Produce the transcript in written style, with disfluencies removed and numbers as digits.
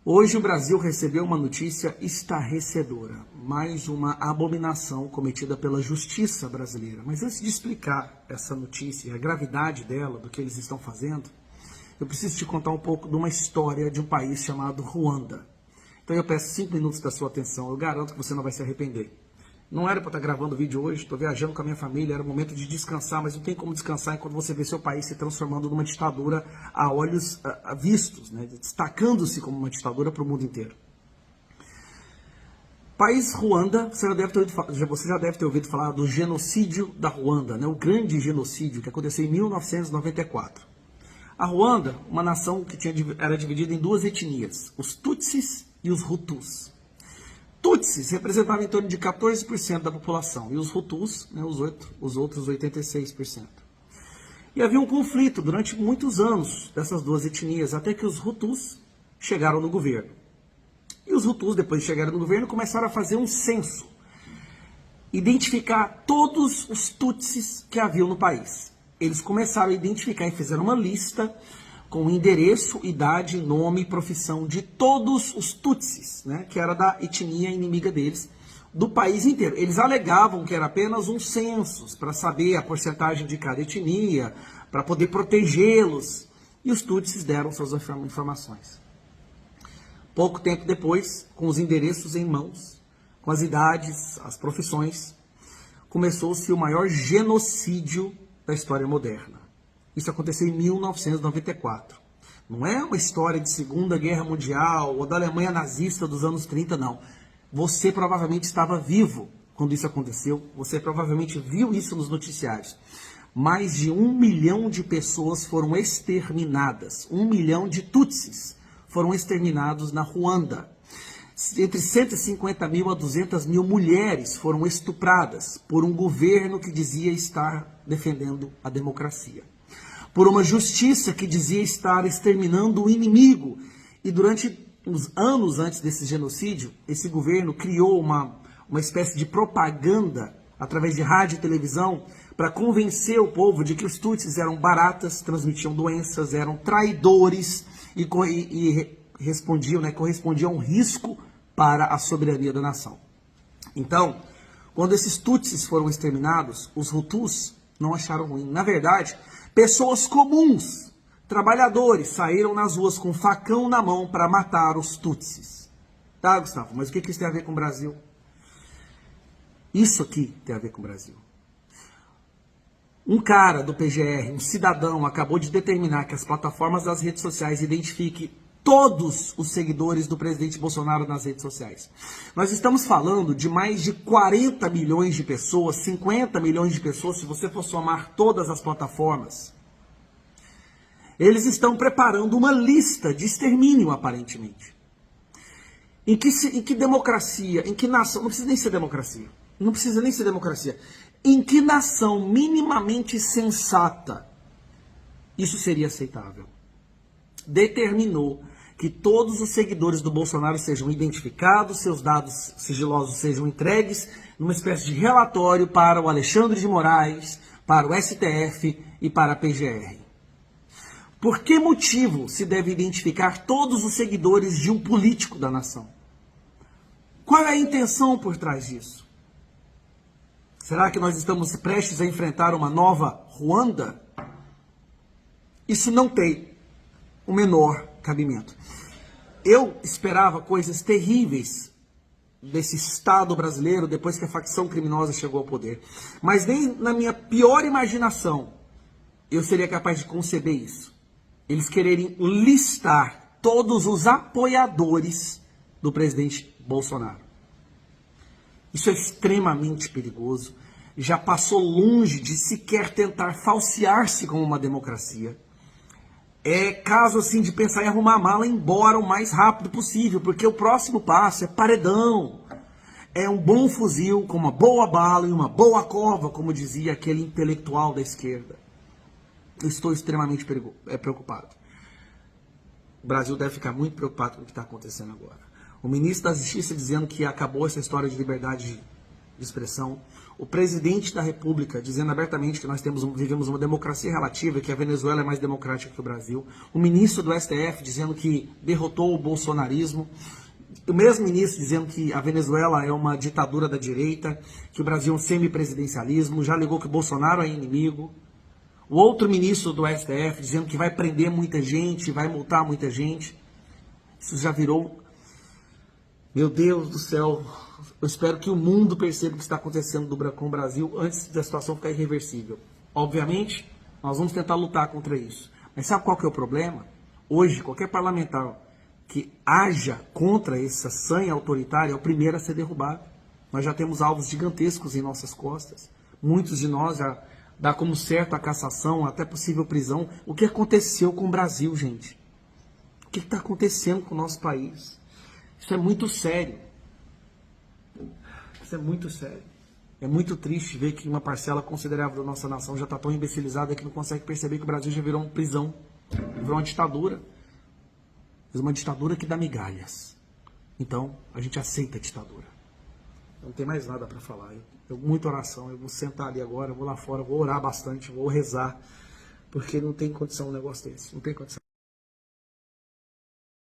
Hoje o Brasil recebeu uma notícia estarrecedora, mais uma abominação cometida pela justiça brasileira. Mas antes de explicar essa notícia e a gravidade dela, do que eles estão fazendo, eu preciso te contar um pouco de uma história de um país chamado Ruanda. Então eu peço 5 minutos da sua atenção, eu garanto que você não vai se arrepender. Não era para estar gravando o vídeo hoje, estou viajando com a minha família, era o momento de descansar, mas não tem como descansar enquanto você vê seu país se transformando numa ditadura a olhos vistos, né? Destacando-se como uma ditadura para o mundo inteiro. País Ruanda, você já deve ter ouvido falar do genocídio da Ruanda, né? O grande genocídio que aconteceu em 1994. A Ruanda, uma nação que era dividida em duas etnias, os Tutsis e os Hutus. Tutsis representavam em torno de 14% da população e os Hutus, né, os outros 86%. E havia um conflito durante muitos anos dessas duas etnias, até que os Hutus chegaram no governo. E os Hutus, depois de chegarem no governo, começaram a fazer um censo, identificar todos os Tutsis que haviam no país. Eles começaram a identificar e fizeram uma lista com endereço, idade, nome e profissão de todos os Tutsis, né, que era da etnia inimiga deles, do país inteiro. Eles alegavam que era apenas um censo, para saber a porcentagem de cada etnia, para poder protegê-los. E os Tutsis deram suas informações. Pouco tempo depois, com os endereços em mãos, com as idades, as profissões, começou-se o maior genocídio da história moderna. Isso aconteceu em 1994. Não é uma história de Segunda Guerra Mundial ou da Alemanha nazista dos anos 30, não. Você provavelmente estava vivo quando isso aconteceu. Você provavelmente viu isso nos noticiários. Mais de 1 milhão de pessoas foram exterminadas. 1 milhão de Tutsis foram exterminados na Ruanda. Entre 150 mil a 200 mil mulheres foram estupradas por um governo que dizia estar defendendo a democracia. Por uma justiça que dizia estar exterminando o inimigo. E durante os anos antes desse genocídio, esse governo criou uma espécie de propaganda, através de rádio e televisão, para convencer o povo de que os Tutsis eram baratas, transmitiam doenças, eram traidores e correspondiam a um risco para a soberania da nação. Então, quando esses Tutsis foram exterminados, os Hutus não acharam ruim. Na verdade, pessoas comuns, trabalhadores, saíram nas ruas com facão na mão para matar os Tutsis. Tá, Gustavo? Mas o que isso tem a ver com o Brasil? Isso aqui tem a ver com o Brasil. Um cara do PGR, um cidadão, acabou de determinar que as plataformas das redes sociais identifiquem todos os seguidores do presidente Bolsonaro nas redes sociais. Nós estamos falando de mais de 40 milhões de pessoas, 50 milhões de pessoas, se você for somar todas as plataformas. Eles estão preparando uma lista de extermínio, aparentemente. Em que democracia, em que nação, não precisa nem ser democracia, não precisa nem ser democracia, em que nação minimamente sensata isso seria aceitável? Determinou que todos os seguidores do Bolsonaro sejam identificados, seus dados sigilosos sejam entregues numa espécie de relatório para o Alexandre de Moraes, para o STF e para a PGR. Por que motivo se deve identificar todos os seguidores de um político da nação? Qual é a intenção por trás disso? Será que nós estamos prestes a enfrentar uma nova Ruanda? Isso não tem o menor cabimento. Eu esperava coisas terríveis desse Estado brasileiro depois que a facção criminosa chegou ao poder. Mas nem na minha pior imaginação eu seria capaz de conceber isso. Eles quererem listar todos os apoiadores do presidente Bolsonaro. Isso é extremamente perigoso. Já passou longe de sequer tentar falsear-se como uma democracia. É caso assim de pensar em arrumar a mala e ir embora o mais rápido possível, porque o próximo passo é paredão. É um bom fuzil com uma boa bala e uma boa cova, como dizia aquele intelectual da esquerda. Eu estou extremamente preocupado. O Brasil deve ficar muito preocupado com o que está acontecendo agora. O ministro da Justiça dizendo que acabou essa história de liberdade de expressão, o presidente da República dizendo abertamente que nós vivemos uma democracia relativa, que a Venezuela é mais democrática que o Brasil, o ministro do STF dizendo que derrotou o bolsonarismo, o mesmo ministro dizendo que a Venezuela é uma ditadura da direita, que o Brasil é um semipresidencialismo, já alegou que o Bolsonaro é inimigo. O outro ministro do STF dizendo que vai prender muita gente, vai multar muita gente. Isso já virou... Meu Deus do céu, eu espero que o mundo perceba o que está acontecendo com o Brasil antes da situação ficar irreversível. Obviamente, nós vamos tentar lutar contra isso. Mas sabe qual que é o problema? Hoje, qualquer parlamentar que haja contra essa sanha autoritária é o primeiro a ser derrubado. Nós já temos alvos gigantescos em nossas costas. Muitos de nós já dá como certo a cassação, até possível prisão. O que aconteceu com o Brasil, gente? O que está acontecendo com o nosso país? Isso é muito sério. Isso é muito sério. É muito triste ver que uma parcela considerável da nossa nação já está tão imbecilizada que não consegue perceber que o Brasil já virou uma prisão, virou uma ditadura. Uma ditadura que dá migalhas. Então, a gente aceita a ditadura. Não tem mais nada para falar. Muita oração. Eu vou sentar ali agora, vou lá fora, vou orar bastante, vou rezar, porque não tem condição um negócio desse. Não tem condição.